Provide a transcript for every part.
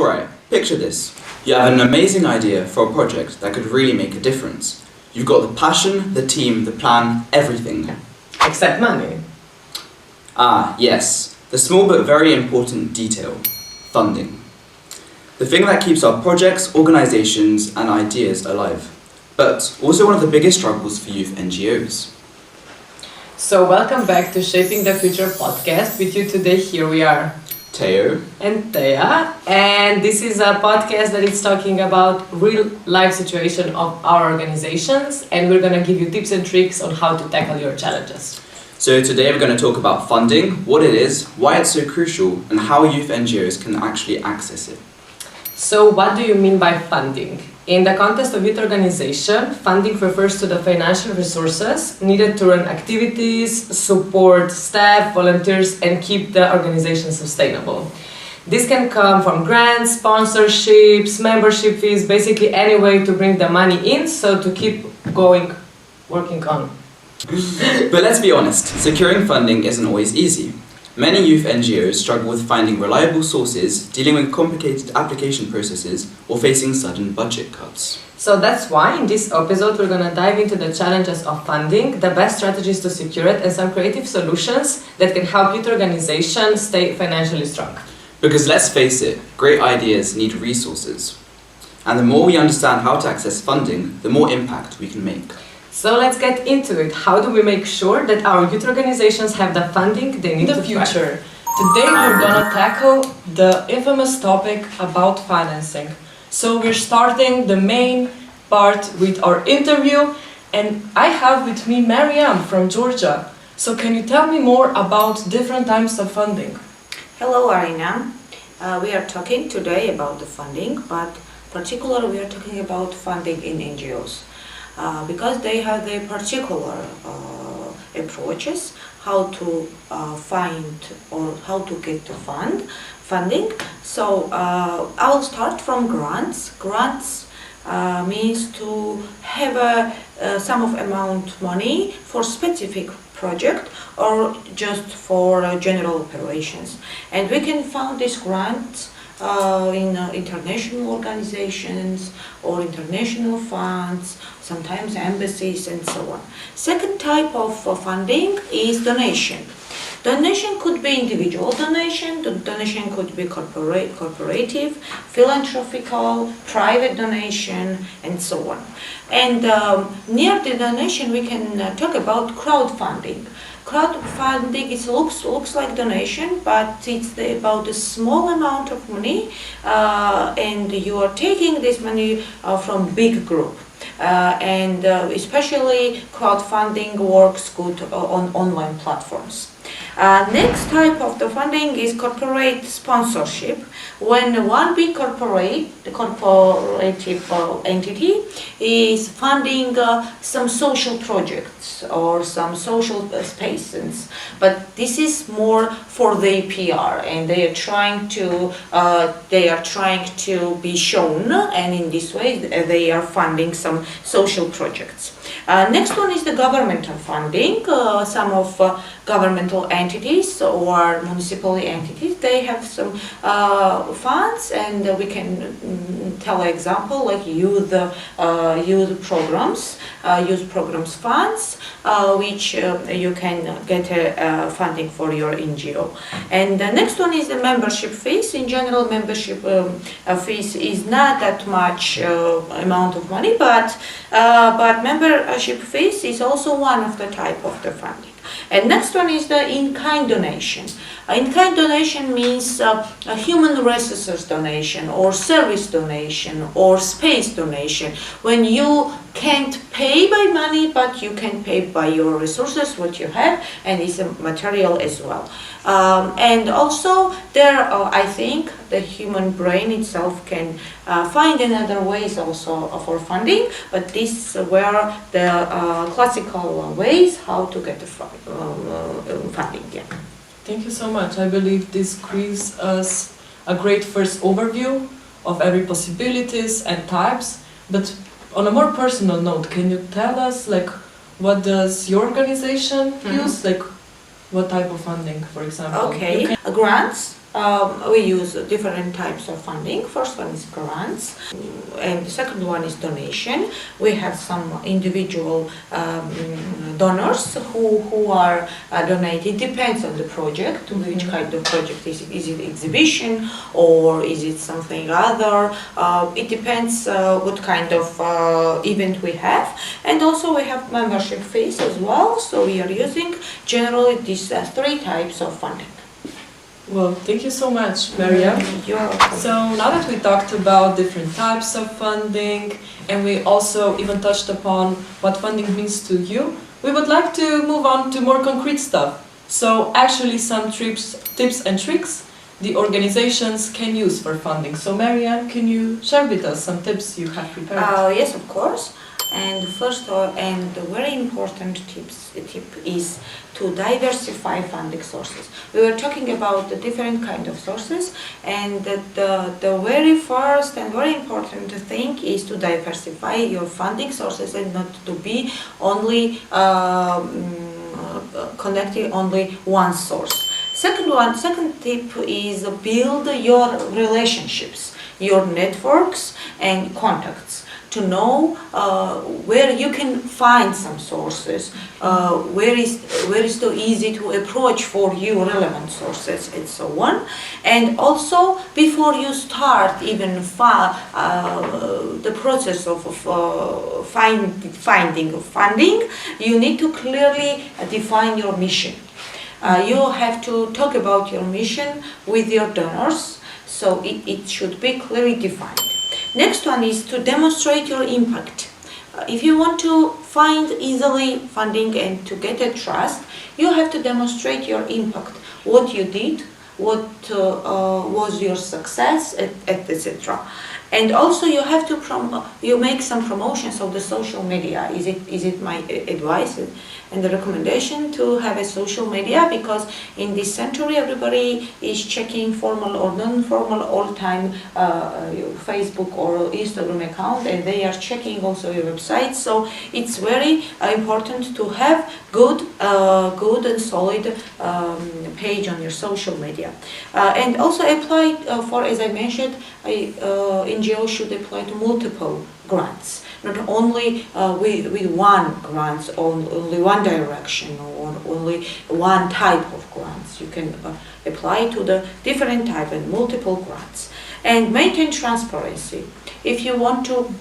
Alright, picture this. You have an amazing idea for a project that could really make a difference. You've got the passion, the team, the plan, everything. Except money. Ah, yes. The small but very important detail. Funding. The thing that keeps our projects, organisations and ideas alive. But also one of the biggest struggles for youth NGOs. So welcome back to Shaping the Future podcast. With you today, here we are. Teo. And Thea. And this is a podcast that is talking about real life situation of our organizations. And we're going to give you tips and tricks on how to tackle your challenges. So today we're going to talk about funding, what it is, why it's so crucial, and how youth NGOs can actually access it. So what do you mean by funding? In the context of youth organization, funding refers to the financial resources needed to run activities, support staff, volunteers, and keep the organization sustainable. This can come from grants, sponsorships, membership fees, basically any way to bring the money in, so to keep working on. But let's be honest, securing funding isn't always easy. Many youth NGOs struggle with finding reliable sources, dealing with complicated application processes, or facing sudden budget cuts. So that's why in this episode we're going to dive into the challenges of funding, the best strategies to secure it, and some creative solutions that can help youth organizations stay financially strong. Because let's face it, great ideas need resources. And the more we understand how to access funding, the more impact we can make. So let's get into it. How do we make sure that our youth organizations have the funding they need in the future? Today we're gonna tackle the infamous topic about financing. So we're starting the main part with our interview, and I have with me Mariam from Georgia. So can you tell me more about different types of funding? Hello Arina. We are talking today about the funding, but particularly we are talking about funding in NGOs. Because they have their particular approaches how to find or how to get the funding. So I'll start from grants. Grants means to have a sum of amount money for specific project or just for general operations. And we can find these grants in international organizations or international funds, sometimes embassies and so on. Second type of funding is donation. Donation could be individual donation, donation could be corporative, philanthropical, private donation, and so on. And near the donation we can talk about crowdfunding. Crowdfunding looks like donation, but it's about a small amount of money, and you are taking this money from big group. And especially crowdfunding works good on online platforms. Next type of the funding is corporate sponsorship. When one big corporative entity is funding some social projects or some social spaces, but this is more for their PR, and they are trying to be shown, and in this way they are funding some social projects. Next one is the governmental funding. Some of governmental entities or municipal entities, they have some funds, and we can tell an example like youth programs funds, which you can get funding for your NGO. And the next one is the membership fees. In general, membership fees is not that much amount of money, but membership fees is also one of the type of the funding. And next one is the in-kind donation. In-kind donation means a human resources donation or service donation or space donation. When you can't pay by money, but you can pay by your resources, what you have, and it's a material as well. And also there, I think the human brain itself can find another ways also for funding, but this were the classical ways how to get the funding. Yeah. Thank you so much. I believe this gives us a great first overview of every possibilities and types, but on a more personal note, can you tell us like what does your organization use? Like What type of funding, for example? Okay, grants. We use different types of funding. First one is grants, and the second one is donation. We have some individual donors who are donating. Depends on the project. Which kind of project is it? Is it exhibition or is it something other? It depends what kind of event we have, and also we have membership fees as well. So we are using generally these three types of funding. Well, thank you so much, Maria. You're welcome. So now that we talked about different types of funding and we also even touched upon what funding means to you, we would like to move on to more concrete stuff. So actually some tips and tricks the organizations can use for funding. So Marianne, can you share with us some tips you have prepared? Yes, of course. And first and the very important tip is to diversify funding sources. We were talking about the different kind of sources, and the very first and very important thing is to diversify your funding sources and not to be only connecting only one source. Second tip is build your relationships, your networks and contacts, to know where you can find some sources, where is too easy to approach for you relevant sources, and so on. And also, before you start even the process of finding funding, you need to clearly define your mission. You have to talk about your mission with your donors, so it should be clearly defined. Next one is to demonstrate your impact. If you want to find easily funding and to get a trust, you have to demonstrate your impact, what you did, what was your success, etc. And also you have to make some promotions of the social media. Is it my advice and the recommendation to have a social media, because in this century everybody is checking formal or non-formal all the time Facebook or Instagram account, and they are checking also your website. So it's very important to have good and solid page on your social media, and also apply for, as I mentioned, NGO should apply to multiple grants, not only with one grant, only one direction, or only one type of grants. You can apply to the different type and multiple grants, and maintain transparency. If you want to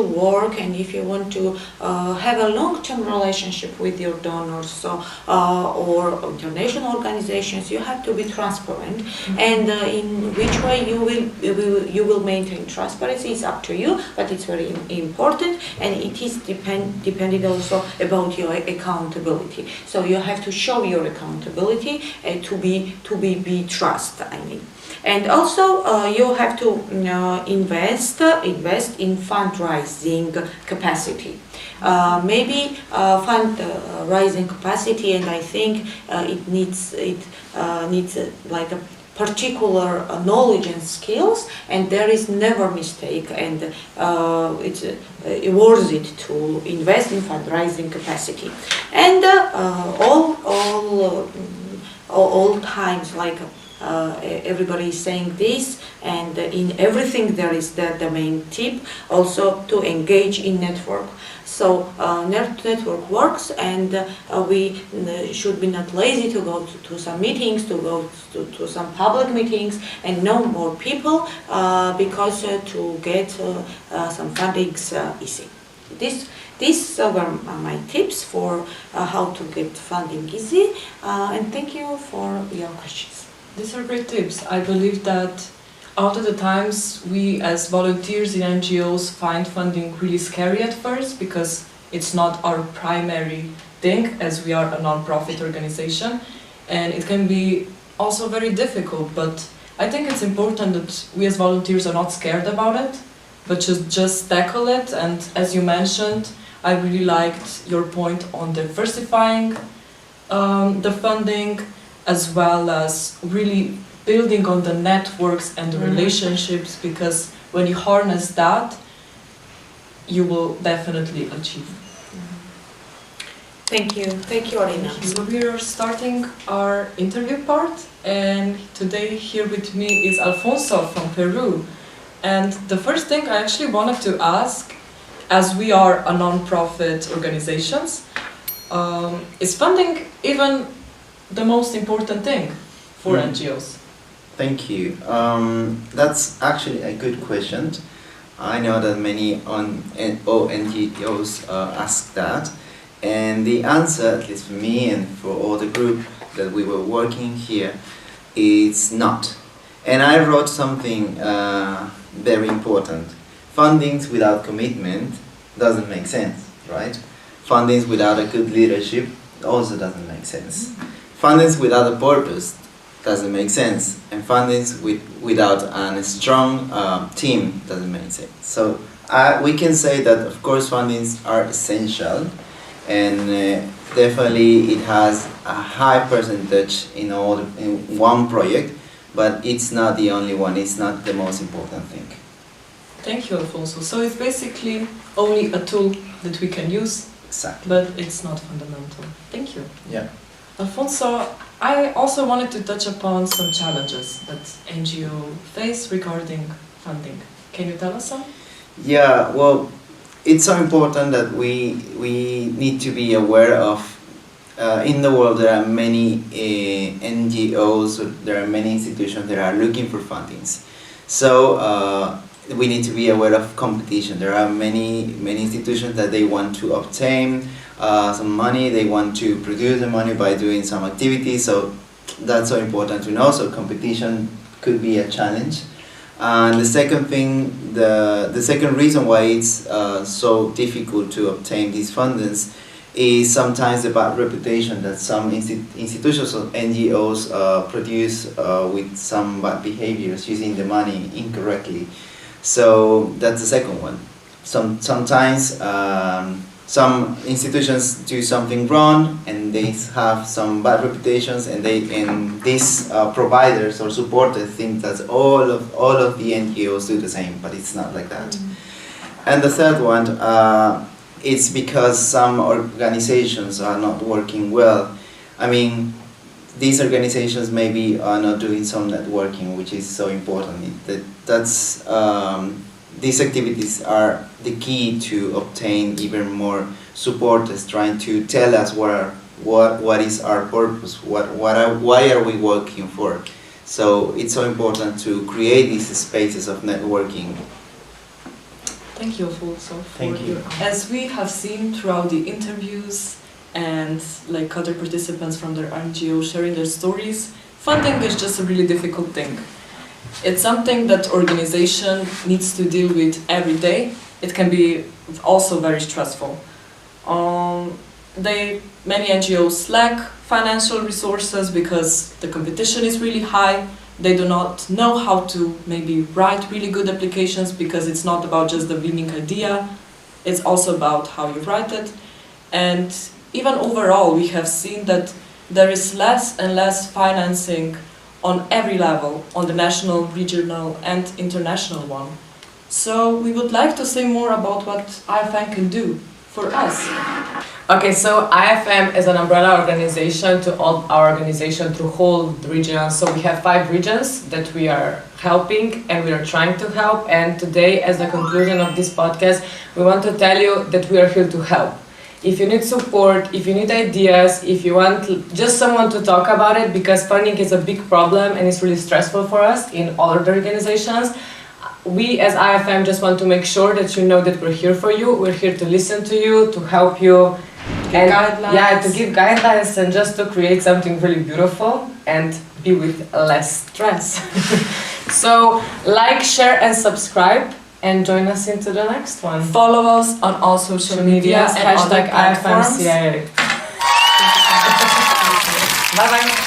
work and if you want to have a long-term relationship with your donors or international organizations, you have to be transparent. And in which way you will maintain transparency is up to you, but it's very important, and it is dependent also about your accountability. So you have to show your accountability to be trust. And also you have to invest in fundraising capacity. Maybe fundraising capacity, and I think it needs like a particular knowledge and skills, and there is never mistake, and it's worth it to invest in fundraising capacity. And all times, like everybody is saying this, and in everything there is the main tip also to engage in network. So network works, and we should be not lazy to go to some meetings, to go to some public meetings and know more people, because to get some fundings easy. These were my tips for how to get funding easy, and thank you for your questions. These are great tips. I believe that out of the times we as volunteers in NGOs find funding really scary at first, because it's not our primary thing, as we are a non-profit organization, and it can be also very difficult. But I think it's important that we as volunteers are not scared about it, but just tackle it. And as you mentioned, I really liked your point on diversifying the funding, as well as really building on the networks and the relationships, because when you harness that, you will definitely achieve. Thank you, Arina. So we are starting our interview part, and today here with me is Alfonso from Peru. And the first thing I actually wanted to ask, as we are a non-profit organizations, is funding even the most important thing for NGOs? Thank you. That's actually a good question. I know that many NGOs ask that, and the answer, at least for me and for all the group that we were working here, is not. And I wrote something very important. Fundings without commitment doesn't make sense, right? Fundings without a good leadership also doesn't make sense. Fundings without a purpose doesn't make sense, and fundings without a strong team doesn't make sense. So we can say that of course fundings are essential, and definitely it has a high percentage in one project, but it's not the only one. It's not the most important thing. Thank you, Alfonso. So it's basically only a tool that we can use, Exactly. but it's not fundamental. Thank you. Yeah. Alfonso, I also wanted to touch upon some challenges that NGO face regarding funding. Can you tell us some? Yeah, well, it's so important that we need to be aware of, in the world there are many NGOs, there are many institutions that are looking for fundings. So we need to be aware of competition. There are many institutions that they want to obtain some money, they want to produce the money by doing some activities, so that's so important to know. So competition could be a challenge. And the second thing, the second reason why it's so difficult to obtain these fundings is sometimes the bad reputation that some institutions or NGOs produce with some bad behaviors, using the money incorrectly. So that's the second one. Sometimes some institutions do something wrong and they have some bad reputations, and these providers or supporters think that all of the NGOs do the same, but it's not like that. And the third one, it's because some organizations are not working well. I mean, these organizations maybe are not doing some networking, which is so important. These activities are the key to obtain even more supporters, trying to tell us what is our purpose, why are we working for. So it's so important to create these spaces of networking. Thank you, Alfonso. Thank you. As we have seen throughout the interviews and like other participants from their NGO sharing their stories, funding is just a really difficult thing. It's something that organization needs to deal with every day. It can be also very stressful. Many NGOs lack financial resources because the competition is really high. They do not know how to maybe write really good applications, because it's not about just the winning idea. It's also about how you write it. And even overall, we have seen that there is less and less financing on every level, on the national, regional and international one. So we would like to say more about what IFM can do for us. Okay, so IFM is an umbrella organization to all our organization through whole region. So we have 5 regions that we are helping and we are trying to help. And today, as a conclusion of this podcast, we want to tell you that we are here to help. If you need support, if you need ideas, if you want just someone to talk about it, because funding is a big problem and it's really stressful for us in all of the organizations, we as IFM just want to make sure that you know that we're here for you. We're here to listen to you, to help you, and guidelines. To give guidelines and just to create something really beautiful and be with less stress. So like, share and subscribe and join us into the next one. Follow us on all social media and #IFM-SEI. other platforms. Bye bye.